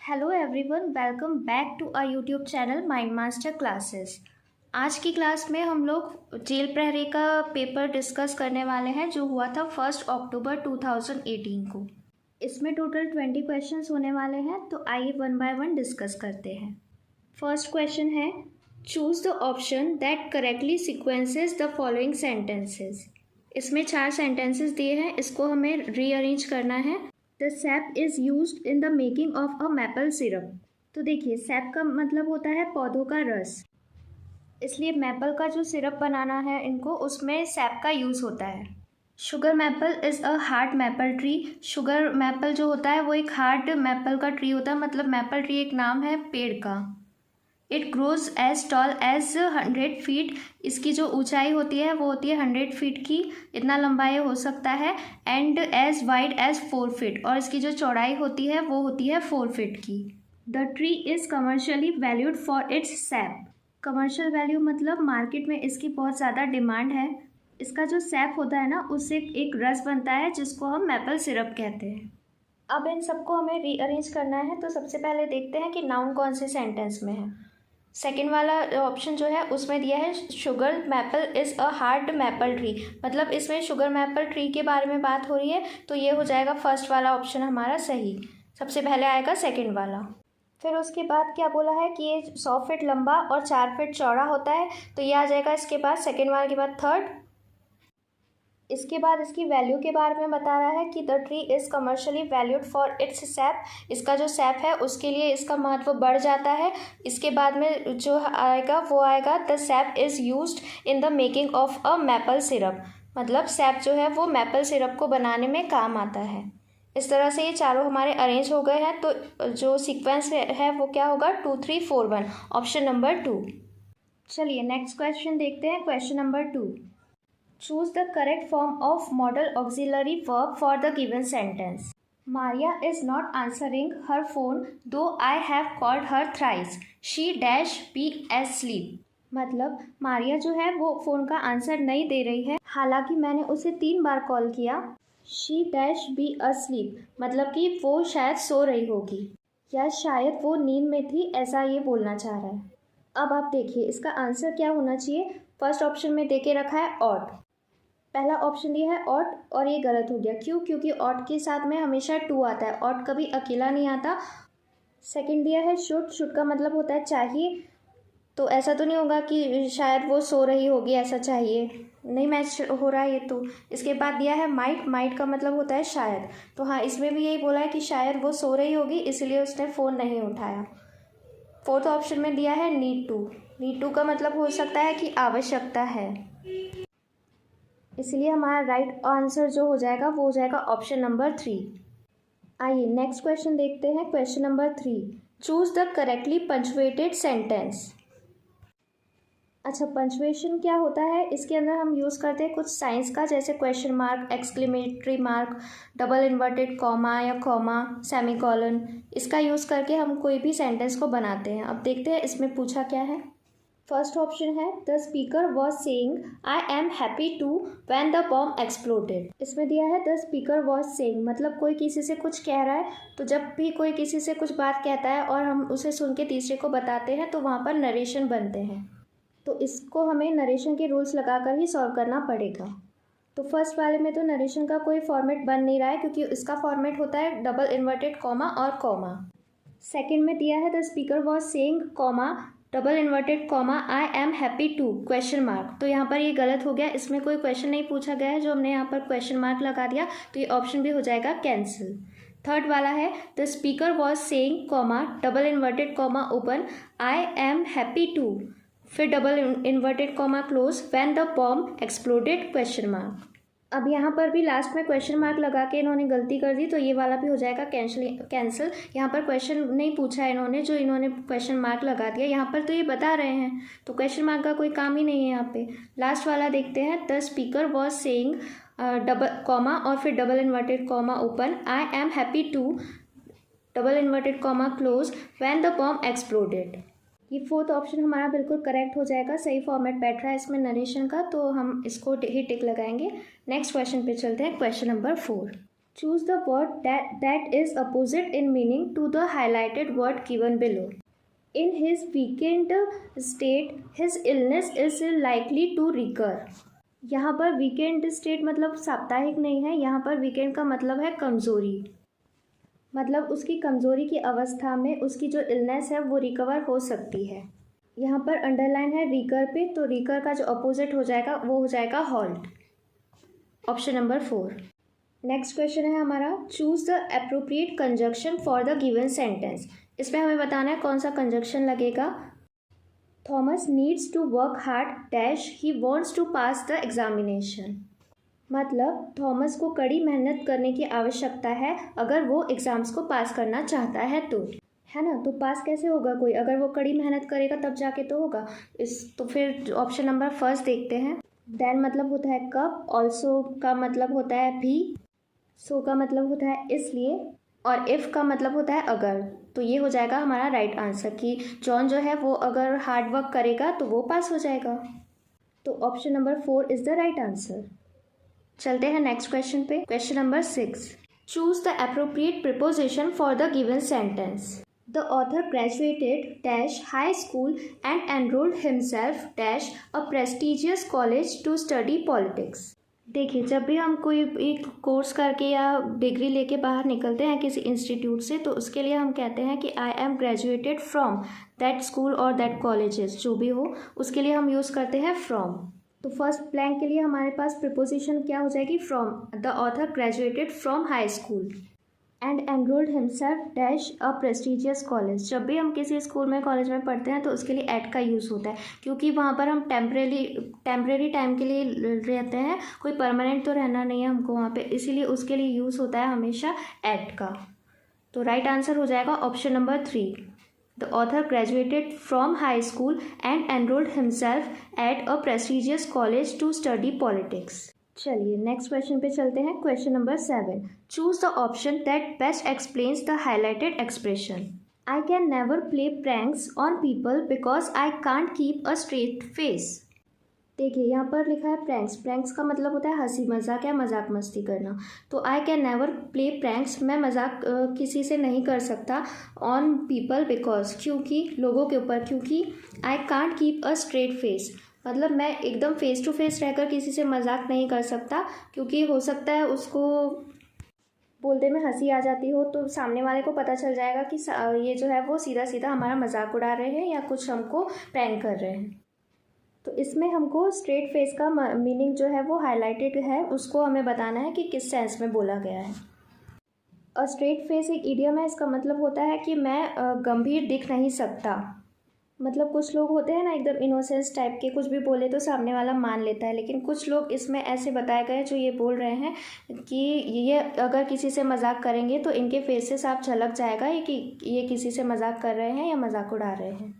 Hello everyone, welcome back to our YouTube channel Mind Master classes. आज की class में हम लोग जेल प्रहरी का पेपर डिस्कस करने वाले हैं जो हुआ था 1 अक्टूबर 2018 को। इसमें टोटल 20 क्वेश्चंस होने वाले हैं, तो आइए वन बाय वन डिस्कस करते हैं। फर्स्ट क्वेश्चन है, choose the option that correctly sequences the following sentences. इसमें 4 सेंटेंसेस दिए हैं, इसको हमें रीअरेंज करना है। The SAP is used in the making of a maple syrup. तो देखिए, सैप का मतलब होता है पौधों का रस, इसलिए मैपल का जो सिरप बनाना है इनको, उसमें सैप का यूज़ होता है। Sugar maple is a hard maple tree. Sugar maple जो होता है वो एक हार्ड मैपल का ट्री होता है, मतलब मैपल ट्री एक नाम है पेड़ का। It grows as tall as 100 feet. इसकी जो ऊंचाई होती है वो होती है 100 फीट की, इतना लंबाई हो सकता है। And as wide as 4 feet, और इसकी जो चौड़ाई होती है वो होती है 4 फीट की। The tree is commercially valued for its SAP. Commercial value मतलब मार्केट में इसकी बहुत ज़्यादा डिमांड है। इसका जो सैप होता है ना, उससे एक रस बनता है जिसको हम मैपल सिरप कहते हैं। अब इन सबको हमें रीअरेंज करना है, तो सबसे पहले देखते हैं कि नाउन कौन से सेंटेंस में है। सेकेंड वाला ऑप्शन जो है उसमें दिया है sugar maple is a hard maple tree, मतलब इसमें शुगर मैपल ट्री के बारे में बात हो रही है, तो ये हो जाएगा फर्स्ट वाला ऑप्शन हमारा सही। सबसे पहले आएगा सेकेंड वाला। फिर उसके बाद क्या बोला है कि ये 100 फीट लंबा और 4 फीट चौड़ा होता है, तो ये आ जाएगा इसके बाद सेकेंड वाले के बाद थर्ड। इसके बाद इसकी वैल्यू के बारे में बता रहा है कि the tree is commercially valued for its SAP. इसका जो सैप है उसके लिए इसका महत्व बढ़ जाता है। इसके बाद में जो आएगा वो आएगा the SAP is used in the making of a maple syrup, मतलब सैप जो है वो मैपल सिरप को बनाने में काम आता है। इस तरह से ये चारों हमारे अरेंज हो गए हैं, तो जो सीक्वेंस है वो क्या होगा 2 3 4 1, ऑप्शन नंबर 2। चलिए नेक्स्ट क्वेश्चन देखते हैं, question number 2। Choose the correct form of modal auxiliary verb for the given sentence. Maria is not answering her phone though I have called her thrice. She dash be asleep. मतलब मारिया जो है वो phone का answer नहीं दे रही है, हालांकि मैंने उसे 3 बार कॉल किया। She dash be asleep मतलब कि वो शायद सो रही होगी, या शायद वो नींद में थी, ऐसा ये बोलना चाह रहा है। अब आप देखिए इसका आंसर क्या होना चाहिए। फर्स्ट ऑप्शन में देके रखा है ऑट। पहला ऑप्शन दिया है ऑट और ये गलत हो गया। क्यों? क्योंकि ऑट के साथ में हमेशा टू आता है, ऑट कभी अकेला नहीं आता। सेकंड दिया है शुड। शुड का मतलब होता है चाहिए, तो ऐसा तो नहीं होगा कि शायद वो सो रही होगी, ऐसा चाहिए नहीं मैच हो रहा है ये तो। इसके बाद दिया है माइट। माइट का मतलब होता है शायद, तो हाँ इसमें भी यही बोला है कि शायद वो सो रही होगी इसलिए उसने फ़ोन नहीं उठाया। फोर्थ ऑप्शन में दिया है नीड टू। नीड टू का मतलब हो सकता है कि आवश्यकता है, इसलिए हमारा राइट आंसर जो हो जाएगा वो हो जाएगा ऑप्शन नंबर 3। आइए नेक्स्ट क्वेश्चन देखते हैं, question number 3। Choose the correctly punctuated sentence. अच्छा, पंचुएशन क्या होता है? इसके अंदर हम यूज़ करते हैं कुछ साइंस का, जैसे question mark, exclamatory mark, double inverted comma या कॉमा, सेमीकोलन। इसका यूज़ करके हम कोई भी सेंटेंस को बनाते हैं। अब देखते हैं इसमें पूछा क्या है। फर्स्ट ऑप्शन है the speaker was saying I am happy too when the bomb exploded. इसमें दिया है द स्पीकर वॉज सेइंग, मतलब कोई किसी से कुछ कह रहा है। तो जब भी कोई किसी से कुछ बात कहता है और हम उसे सुन के तीसरे को बताते हैं तो वहाँ पर नरेशन बनते हैं, तो इसको हमें नरेशन के रूल्स लगाकर ही सॉल्व करना पड़ेगा। तो फर्स्ट वाले में तो नरेशन का कोई फॉर्मेट बन नहीं रहा है, क्योंकि इसका फॉर्मेट होता है डबल इन्वर्टेड कॉमा और कॉमा। सेकेंड में दिया है the speaker was saying comma double inverted comma I am happy too question mark, तो यहाँ पर ये गलत हो गया। इसमें कोई क्वेश्चन नहीं पूछा गया है, जो हमने यहाँ पर क्वेश्चन मार्क लगा दिया, तो ये ऑप्शन भी हो जाएगा कैंसिल। थर्ड वाला है the speaker was saying comma double inverted comma open I am happy to, फिर double inverted comma close when the bomb exploded question mark. अब यहाँ पर भी लास्ट में क्वेश्चन मार्क लगा के इन्होंने गलती कर दी, तो ये वाला भी हो जाएगा कैंसिल। यहाँ पर क्वेश्चन नहीं पूछा है इन्होंने, जो इन्होंने क्वेश्चन मार्क लगा दिया यहाँ पर, तो ये बता रहे हैं, तो क्वेश्चन मार्क का कोई काम ही नहीं है यहाँ पे। लास्ट वाला देखते हैं the speaker was saying double comma और फिर double inverted comma open I am happy too double inverted comma close when the bomb exploded. ये फोर्थ ऑप्शन हमारा बिल्कुल करेक्ट हो जाएगा, सही फॉर्मेट बैठ रहा है इसमें नरेशन का, तो हम इसको ही टिक लगाएंगे। नेक्स्ट क्वेश्चन पे चलते हैं, question number 4। Choose the word that is opposite in meaning to the highlighted word given below. In his weakened state, his illness is likely to recur. यहाँ पर वीकेंड स्टेट मतलब साप्ताहिक नहीं है, यहाँ पर वीकेंड का मतलब है कमज़ोरी, मतलब उसकी कमज़ोरी की अवस्था में उसकी जो इलनेस है वो रिकवर हो सकती है। यहाँ पर अंडरलाइन है रिकर पे, तो रिकर का जो अपोजिट हो जाएगा वो हो जाएगा halt. Option number 4। Next question है हमारा, choose the appropriate conjunction for the given sentence. इसमें हमें बताना है कौन सा कंजक्शन लगेगा। Thomas needs to work hard dash he wants to pass the examination. मतलब थॉमस को कड़ी मेहनत करने की आवश्यकता है अगर वो एग्ज़ाम्स को पास करना चाहता है तो, है ना। तो पास कैसे होगा कोई, अगर वो कड़ी मेहनत करेगा तब जाके तो होगा। तो फिर ऑप्शन नंबर फर्स्ट देखते हैं। देन मतलब होता है कब, ऑल्सो का मतलब होता है भी, सो का मतलब होता है इसलिए, और इफ़ का मतलब होता है अगर। तो ये हो जाएगा हमारा राइट आंसर कि जॉन जो है वो अगर हार्ड वर्क करेगा तो वो पास हो जाएगा। तो option number 4 is the right answer. चलते हैं नेक्स्ट क्वेश्चन पे। Question number 6, choose the appropriate preposition for the given sentence. The author graduated dash high school and enrolled himself dash a prestigious college to study politics. देखिए, जब भी हम कोई एक course करके या डिग्री लेके बाहर निकलते हैं किसी इंस्टीट्यूट से, तो उसके लिए हम कहते हैं कि I am graduated from that school और दैट कॉलेजेस, जो भी हो उसके लिए हम यूज़ करते हैं फ्रॉम। तो फर्स्ट ब्लैंक के लिए हमारे पास प्रिपोजिशन क्या हो जाएगी, from. The author graduated from high school and enrolled himself dash a prestigious college. जब भी हम किसी स्कूल में कॉलेज में पढ़ते हैं तो उसके लिए एट का यूज़ होता है, क्योंकि वहाँ पर हम टेम्परेरी टाइम के लिए रहते हैं, कोई परमानेंट तो रहना नहीं है हमको वहाँ पे, इसीलिए उसके लिए यूज़ होता है हमेशा एट का। तो राइट आंसर हो जाएगा option number 3। The author graduated from high school and enrolled himself at a prestigious college to study politics. चलिए नेक्स्ट क्वेश्चन पे चलते हैं। Question number 7, choose the option that best explains the highlighted expression. I can never play pranks on people because I can't keep a straight face. देखिए यहाँ पर लिखा है pranks. Pranks का मतलब होता है हंसी मजाक या मजाक मस्ती करना। तो आई कैन नेवर प्ले प्रैंक्स, मैं मजाक किसी से नहीं कर सकता, ऑन पीपल बिकॉज, क्योंकि लोगों के ऊपर, क्योंकि आई can't keep a straight face, मतलब मैं एकदम फेस टू फेस रहकर किसी से मजाक नहीं कर सकता, क्योंकि हो सकता है उसको बोलते में हंसी आ जाती हो तो सामने वाले को पता चल जाएगा कि ये जो है वो सीधा सीधा हमारा मजाक उड़ा रहे हैं या कुछ हमको प्रैंक कर रहे हैं। तो इसमें हमको स्ट्रेट फेस का मीनिंग जो है वो हाईलाइटेड है, उसको हमें बताना है कि किस सेंस में बोला गया है। अ स्ट्रेट फेस एक इडियम है, इसका मतलब होता है कि मैं गंभीर दिख नहीं सकता। मतलब कुछ लोग होते हैं ना एकदम इनोसेंस टाइप के, कुछ भी बोले तो सामने वाला मान लेता है, लेकिन कुछ लोग इसमें ऐसे बताए गए जो ये बोल रहे हैं कि ये अगर किसी से मजाक करेंगे तो इनके फेस से साफ झलक जाएगा कि ये किसी से मजाक कर रहे हैं या मजाक उड़ा रहे हैं।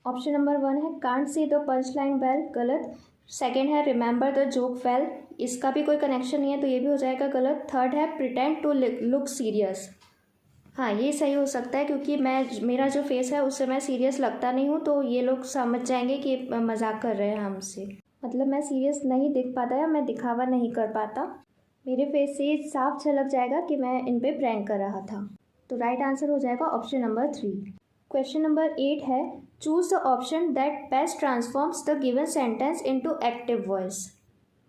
ऑप्शन नंबर 1 है can't see the punch line well, गलत। सेकेंड है रिमेंबर द जोक वेल, इसका भी कोई कनेक्शन नहीं है तो ये भी हो जाएगा गलत। थर्ड है प्रिटेंड टू लुक सीरियस, हाँ ये सही हो सकता है, क्योंकि मेरा जो फेस है उससे मैं सीरियस लगता नहीं हूँ, तो ये लोग समझ जाएंगे कि मजाक कर रहे हैं हमसे, मतलब मैं सीरियस नहीं दिख पाता या मैं दिखावा नहीं कर पाता, मेरे फेस से साफ झलक जाएगा कि मैं इन पे प्रैंक कर रहा था। तो राइट आंसर हो जाएगा ऑप्शन नंबर 3। क्वेश्चन नंबर 8 है choose the option that best transforms the given sentence into active voice.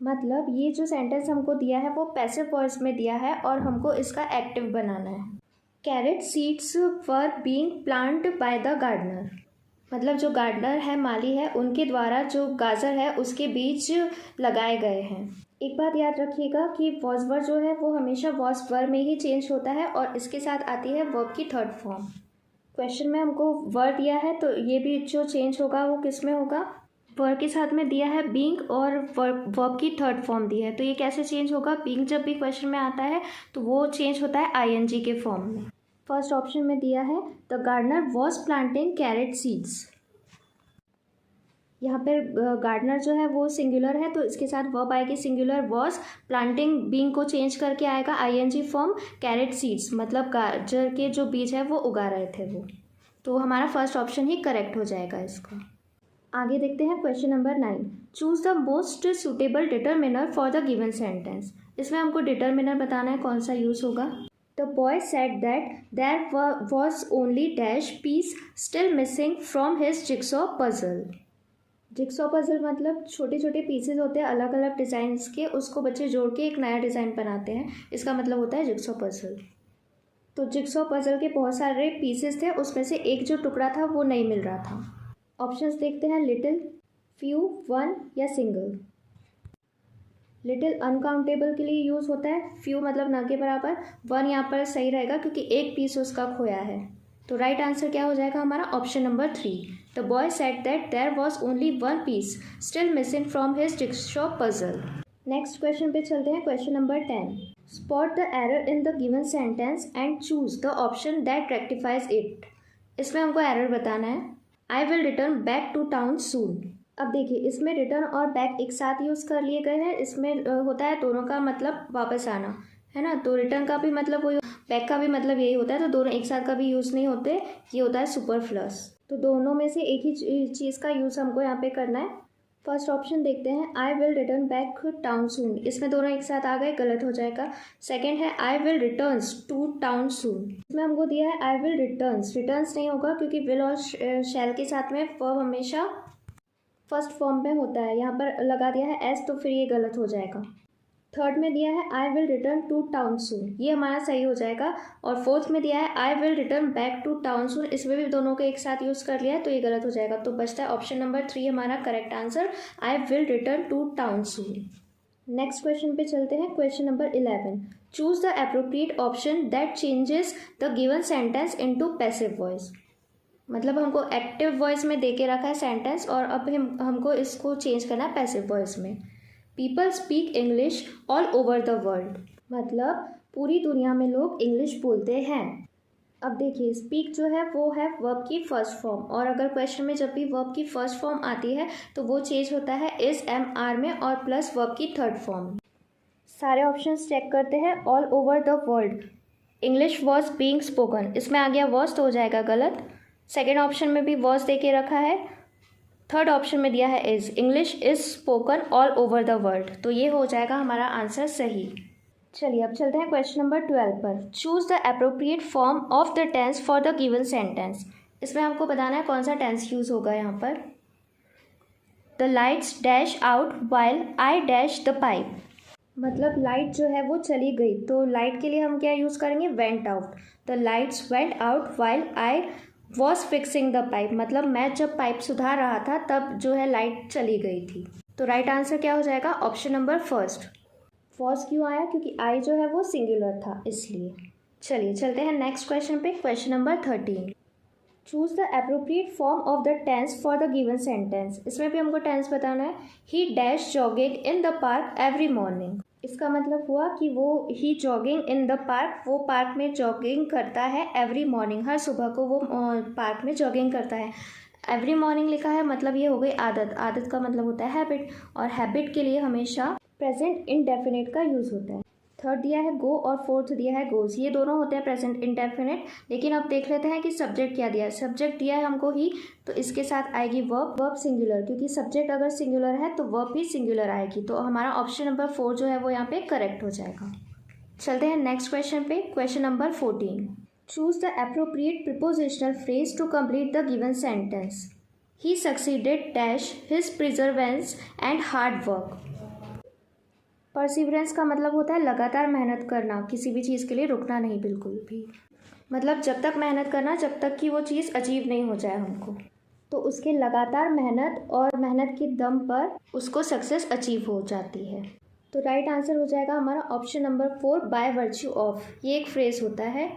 मतलब ये जो सेंटेंस हमको दिया है वो पैसिव वॉइस में दिया है और हमको इसका एक्टिव बनाना है। Carrot seeds were being plant by the gardener, मतलब जो गार्डनर है, माली है, उनके द्वारा जो गाजर है उसके बीज लगाए गए हैं। एक बात याद रखिएगा कि वॉज वर जो है वो हमेशा वॉज वर में ही चेंज होता है और इसके साथ आती है वर्ब की थर्ड फॉर्म। क्वेश्चन में हमको वर दिया है तो ये भी जो चेंज होगा वो किस में होगा, वर्ब के साथ में दिया है बीइंग और वर्ब की थर्ड फॉर्म दी है, तो ये कैसे चेंज होगा, बीइंग जब भी क्वेश्चन में आता है तो वो चेंज होता है आईएनजी के फॉर्म में। फर्स्ट ऑप्शन में दिया है the gardener was planting carrot seeds, यहाँ पर गार्डनर जो है वो सिंगुलर है तो इसके साथ वर्ब आएगी सिंगुलर वॉज, प्लांटिंग बीइंग को चेंज करके आएगा आईएनजी फॉर्म, कैरेट सीड्स मतलब गाजर के जो बीज है वो उगा रहे थे वो, तो हमारा फर्स्ट ऑप्शन ही करेक्ट हो जाएगा इसका। आगे देखते हैं question number 9। Choose the most suitable determiner for the given sentence. इसमें हमको डिटर्मिनर बताना है कौन सा यूज होगा। The boy said that there was only dash piece still missing from his jigsaw puzzle. Jigsaw puzzle मतलब छोटे छोटे पीसेज होते हैं अलग अलग डिज़ाइंस के, उसको बच्चे जोड़ के एक नया डिज़ाइन बनाते हैं, इसका मतलब होता है जिक्सॉ पजल। तो जिक्सॉ पजल के बहुत सारे पीसेस थे, उसमें से एक जो टुकड़ा था वो नहीं मिल रहा था। ऑप्शंस देखते हैं, लिटिल, फ्यू, वन या सिंगल। लिटिल अनकाउंटेबल के लिए यूज़ होता है, फ्यू मतलब न के बराबर, वन यहाँ पर सही रहेगा क्योंकि एक पीस उसका खोया है। तो राइट आंसर क्या हो जाएगा हमारा option number 3। The boy said that there was only one piece still missing from his jigsaw puzzle. Next question पे चलते हैं, question number 10। Spot the error in the given sentence and choose the option that rectifies it. इसमें हमको error बताना है। I will return back to town soon. अब देखिए, इसमें रिटर्न और बैक एक साथ यूज़ कर लिए गए हैं। इसमें होता है दोनों का मतलब वापस आना, है ना। तो रिटर्न का भी मतलब वही, बैक का भी मतलब यही होता है। तो दोनों एक साथ का भी यूज़ नहीं होते, ये होता है सुपरफ्लस। तो दोनों में से एक ही चीज़ का यूज़ हमको यहाँ पे करना है। फर्स्ट ऑप्शन देखते हैं, I will return back town soon. इसमें दोनों एक साथ आ गए, गलत हो जाएगा। सेकंड है I will returns to town soon. इसमें हमको दिया है आई विल रिटर्न्स, रिटर्न्स नहीं होगा क्योंकि विल और शैल के साथ में वर्ब हमेशा फर्स्ट फॉर्म में होता है। यहाँ पर लगा दिया है एस, तो फिर ये गलत हो जाएगा। थर्ड में दिया है I will return to town soon, ये हमारा सही हो जाएगा। और फोर्थ में दिया है I will return back to town soon, इसमें भी दोनों को एक साथ यूज़ कर लिया है, तो ये गलत हो जाएगा। तो बचता है ऑप्शन नंबर 3 हमारा correct answer, I will return to town soon. Next question पे चलते हैं, question number 11। Choose the appropriate option that changes the given sentence into passive voice. मतलब हमको एक्टिव वॉइस में दे के रखा है सेंटेंस और अब हमको इसको चेंज करना है पैसिव वॉइस में। People speak English all over the world, मतलब पूरी दुनिया में लोग इंग्लिश बोलते हैं। अब देखिए, स्पीक जो है वो है वर्ब की फर्स्ट फॉर्म, और अगर क्वेश्चन में जब भी वर्ब की फर्स्ट फॉर्म आती है तो वो चेंज होता है इज, एम, आर में और प्लस वर्ब की थर्ड फॉर्म। सारे ऑप्शंस चेक करते हैं। All over the world, English was being spoken, इसमें आ गया वॉज तो हो जाएगा गलत। सेकेंड ऑप्शन में भी वॉज दे के रखा है। थर्ड ऑप्शन में दिया है is, English is spoken all over the world, तो ये हो जाएगा हमारा आंसर सही। चलिए अब चलते हैं क्वेश्चन नंबर 12 पर। Choose the appropriate form of the tense for the given sentence. इसमें हमको बताना है कौन सा टेंस यूज होगा यहाँ पर। The lights dash out while I dash the pipe, मतलब लाइट जो है वो चली गई, तो लाइट के लिए हम क्या यूज़ करेंगे, went out. The lights went out while I was fixing the pipe, मतलब मैं जब पाइप सुधार रहा था तब जो है लाइट चली गई थी। तो राइट आंसर क्या हो जाएगा, ऑप्शन नंबर फर्स्ट। वॉज क्यों आया, क्योंकि आई जो है वो सिंगुलर था इसलिए। चलिए चलते हैं नेक्स्ट क्वेश्चन पे, question number 13। Choose the appropriate form of the tense for the given sentence. इसमें भी हमको टेंस बताना है। He dash jogging in the park every morning, इसका मतलब हुआ कि वो he jogging in the park, वो पार्क में जॉगिंग करता है एवरी मॉर्निंग, हर सुबह को वो पार्क में जॉगिंग करता है। एवरी मॉर्निंग लिखा है, मतलब ये हो गई आदत। आदत का मतलब होता है हैबिट, और हैबिट के लिए हमेशा प्रेजेंट इंडेफिनिट का यूज़ होता है। थर्ड दिया है गो और फोर्थ दिया है गोज, ये दोनों होते हैं प्रेजेंट इंडेफिनिट। लेकिन अब देख लेते हैं कि सब्जेक्ट क्या दिया है। सब्जेक्ट दिया है हमको ही, तो इसके साथ आएगी वर्ब, वर्ब सिंगुलर, क्योंकि सब्जेक्ट अगर सिंगुलर है तो वर्ब भी सिंगुलर आएगी। तो हमारा ऑप्शन नंबर 4 जो है वो यहाँ पे करेक्ट हो जाएगा। चलते हैं नेक्स्ट क्वेश्चन पे, question number 14। Choose the appropriate prepositional phrase to complete the given sentence. He succeeded dash his perseverance and hard work. Perseverance का मतलब होता है लगातार मेहनत करना, किसी भी चीज़ के लिए रुकना नहीं बिल्कुल भी, मतलब जब तक मेहनत करना जब तक कि वो चीज़ अचीव नहीं हो जाए हमको। तो उसके लगातार मेहनत और मेहनत के दम पर उसको सक्सेस अचीव हो जाती है। तो राइट आंसर हो जाएगा हमारा option number 4, by virtue of. ये एक फ्रेज होता है।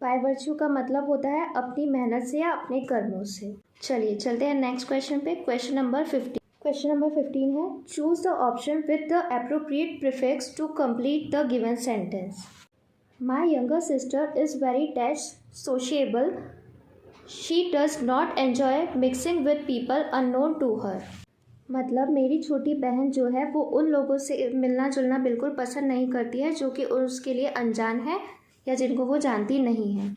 बाय वर्च्यू का मतलब होता है अपनी मेहनत से या अपने कर्मों से। चलिए चलते हैं नेक्स्ट क्वेश्चन पे, क्वेश्चन नंबर 15। क्वेश्चन नंबर 15 है, choose the option with the appropriate prefix to complete the given sentence. My younger sister is very dash sociable, she does not enjoy mixing with people unknown to her, मतलब मेरी छोटी बहन जो है वो उन लोगों से मिलना जुलना बिल्कुल पसंद नहीं करती है जो कि उसके लिए अनजान है या जिनको वो जानती नहीं है।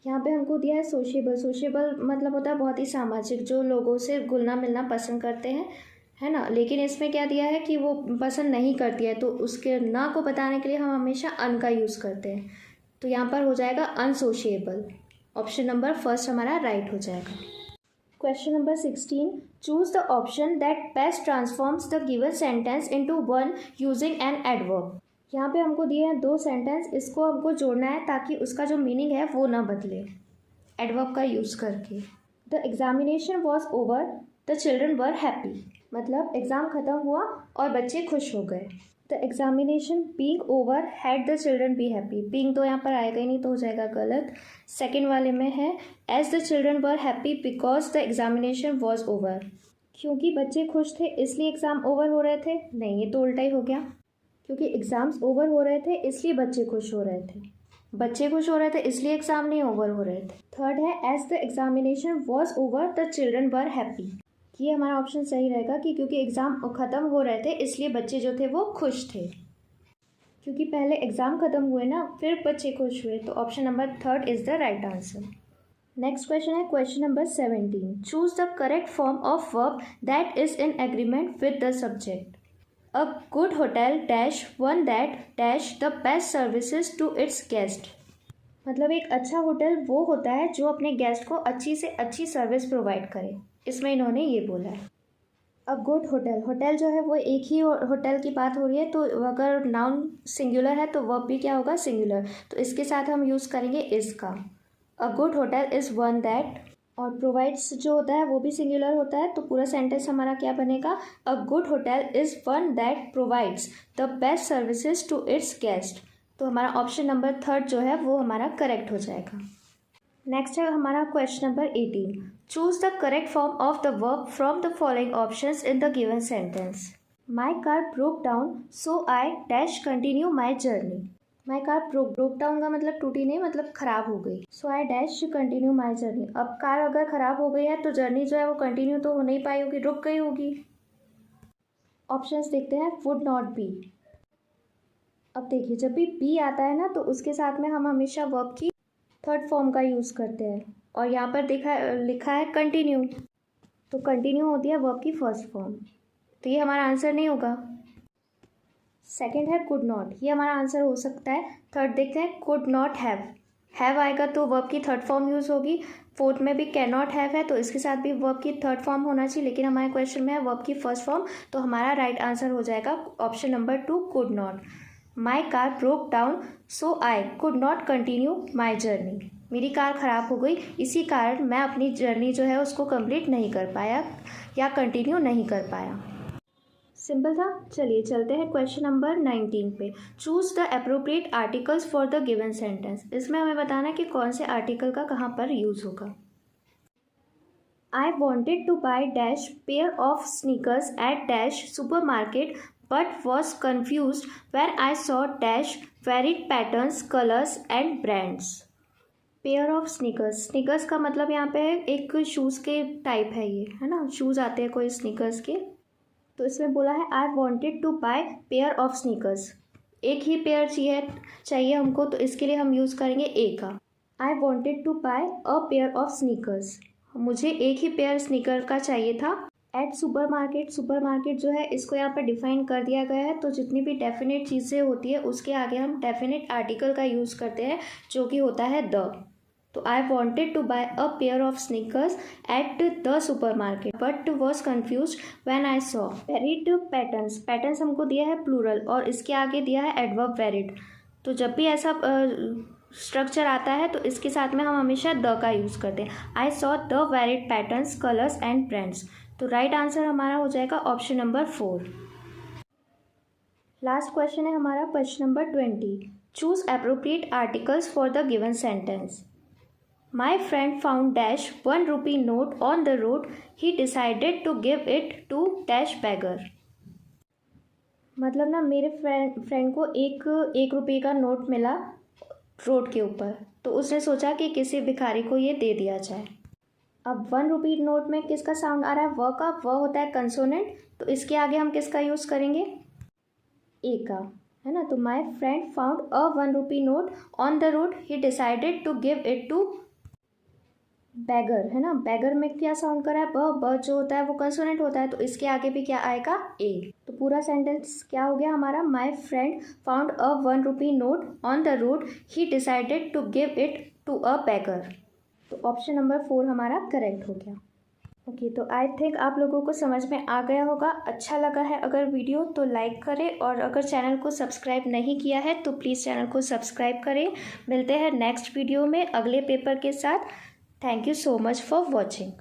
यहाँ पे हमको दिया है सोशेबल। सोशेबल मतलब होता है बहुत ही सामाजिक, जो लोगों से घुलना मिलना पसंद करते हैं, है ना। लेकिन इसमें क्या दिया है कि वो पसंद नहीं करती है, तो उसके ना को बताने के लिए हम हमेशा अन का यूज़ करते हैं। तो यहाँ पर हो जाएगा अनसोशिएबल। ऑप्शन नंबर फर्स्ट हमारा राइट हो जाएगा। Question number 16, choose the option that best transforms the given sentence into one using an adverb. यहाँ पे हमको दिए हैं दो सेंटेंस, इसको हमको जोड़ना है ताकि उसका जो मीनिंग है वो ना बदले, एडवर्ब का यूज़ करके। The examination was over, the children were happy. मतलब एग्ज़ाम ख़त्म हुआ और बच्चे खुश हो गए। The examination being over had the children be happy. Being तो यहाँ पर आएगा ही नहीं, तो हो जाएगा गलत। सेकेंड वाले में है as the children were happy because the examination was over. क्योंकि बच्चे खुश थे इसलिए एग्ज़ाम ओवर हो रहे थे, नहीं, ये तो उल्टा ही हो गया। क्योंकि एग्ज़ाम्स ओवर हो रहे थे इसलिए बच्चे खुश हो रहे थे, बच्चे खुश हो रहे थे इसलिए एग्ज़ाम नहीं ओवर हो रहे थे। थर्ड है as the examination was over the children were happy. ये हमारा ऑप्शन सही रहेगा कि क्योंकि एग्ज़ाम ख़त्म हो रहे थे इसलिए बच्चे जो थे वो खुश थे। क्योंकि पहले एग्ज़ाम ख़त्म हुए ना, फिर बच्चे खुश हुए, तो option number third is the right answer. Next question है question number 17, choose the correct form of verb that is in agreement with the subject. A good hotel dash one that dash the best services to its guest. मतलब एक अच्छा hotel वो होता है जो अपने guest को अच्छी से अच्छी सर्विस प्रोवाइड करे, इसमें इन्होंने ये बोला है। अ गुड होटल, होटल जो है वो एक ही होटल की बात हो रही है, तो अगर नाउन सिंगुलर है तो वर्ब भी क्या होगा, सिंगुलर। तो इसके साथ हम यूज़ करेंगे इज़ का। अ good hotel is one that, और प्रोवाइड्स जो होता है वो भी सिंगुलर होता है, तो पूरा सेंटेंस हमारा क्या बनेगा, a good hotel is one that provides the best services to its guest. तो हमारा ऑप्शन नंबर थर्ड जो है वो हमारा करेक्ट हो जाएगा। नेक्स्ट है हमारा question number 18, choose the correct form of the verb from the following options in the given sentence. My car broke down so I dash continue my journey. My car broke down का मतलब टूटी नहीं, मतलब खराब हो गई। So I dash continue my journey. अब car अगर खराब हो गई है तो जर्नी जो है वो कंटिन्यू तो हो नहीं पाई होगी, रुक गई होगी। ऑप्शंस देखते हैं, वुड नॉट बी। अब देखिए जब भी बी आता है ना तो उसके साथ में हम हमेशा वर्ब की थर्ड फॉर्म का यूज़ करते हैं, और यहाँ पर लिखा है कंटिन्यू, तो कंटिन्यू होती है वर्ब की फर्स्ट फॉर्म, तो ये हमारा आंसर नहीं होगा। सेकंड है कुड नॉट, ये हमारा आंसर हो सकता है। थर्ड देखते हैं, कुड नॉट हैव आएगा तो वर्ब की थर्ड फॉर्म यूज़ होगी। फोर्थ में भी कैन नॉट हैव है, तो इसके साथ भी वर्ब की थर्ड फॉर्म होना चाहिए, लेकिन हमारे क्वेश्चन में है वर्ब की फर्स्ट फॉर्म, तो हमारा राइट आंसर हो जाएगा option number 2, could not. My car broke down so I could not continue my journey. मेरी कार ख़राब हो गई, इसी कारण मैं अपनी जर्नी जो है उसको कंप्लीट नहीं कर पाया या कंटिन्यू नहीं कर पाया। सिंपल था। चलिए चलते हैं क्वेश्चन नंबर 19 पे। Choose the appropriate articles for the given sentence. इसमें हमें बताना है कि कौन से आर्टिकल का कहाँ पर यूज़ होगा। I wanted to buy dash pair of sneakers at dash supermarket but was confused when I saw dash varied patterns, colors and brands. Pair of sneakers, sneakers का मतलब यहाँ पे है एक शूज़ के टाइप है, ये है ना, शूज़ आते हैं कोई स्नीकर्स के, तो इसमें बोला है I wanted to buy pair of sneakers. एक ही पेयर चाहिए हमको, तो इसके लिए हम यूज़ करेंगे ए का। I wanted to buy a pair of sneakers, मुझे एक ही पेयर स्नीकर का चाहिए था। एट सुपर मार्केट जो है इसको यहाँ पर डिफाइन कर दिया गया है, तो जितनी भी डेफिनेट चीज़ें होती है उसके आगे हम डेफिनेट आर्टिकल का यूज़ करते हैं जो कि होता है द। तो I wanted to buy a pair of sneakers at the supermarket but was confuse when I saw varied patterns. Patterns हमको दिया है प्लूरल और इसके आगे दिया है एडवर्ब वेरिड, तो जब भी ऐसा स्ट्रक्चर आता है तो इसके साथ में हम हमेशा द का यूज़ करते हैं। I saw the varied patterns, colours and brands, तो राइट आंसर हमारा हो जाएगा ऑप्शन नंबर 4। लास्ट क्वेश्चन है हमारा question number 20, choose appropriate articles for the given sentence. My friend found dash 1 rupee note on the road, he decided to give it to dash beggar. मतलब ना मेरे friend को एक रुपये का note मिला रोड के ऊपर, तो उसने सोचा कि किसी भिखारी को ये दे दिया जाए। अब 1 rupee नोट में किसका साउंड आ रहा है, व का, व होता है कंसोनेंट, तो इसके आगे हम किसका यूज़ करेंगे, ए का, है ना। तो my friend found a 1 rupee note on the road, he decided to give it to beggar है ना, बैगर में क्या साउंड करा है, ब जो होता है वो कंसोनेंट होता है, तो इसके आगे भी क्या आएगा, ए। तो पूरा सेंटेंस क्या हो गया हमारा, my friend found a 1 rupee note on the road, he decided to give it to a beggar. तो ऑप्शन नंबर 4 हमारा करेक्ट हो गया। ओके, तो आई थिंक आप लोगों को समझ में आ गया होगा। अच्छा लगा है अगर वीडियो तो लाइक करें, और अगर चैनल को सब्सक्राइब नहीं किया है तो प्लीज़ चैनल को सब्सक्राइब करें। मिलते हैं नेक्स्ट वीडियो में अगले पेपर के साथ। Thank you so much for watching.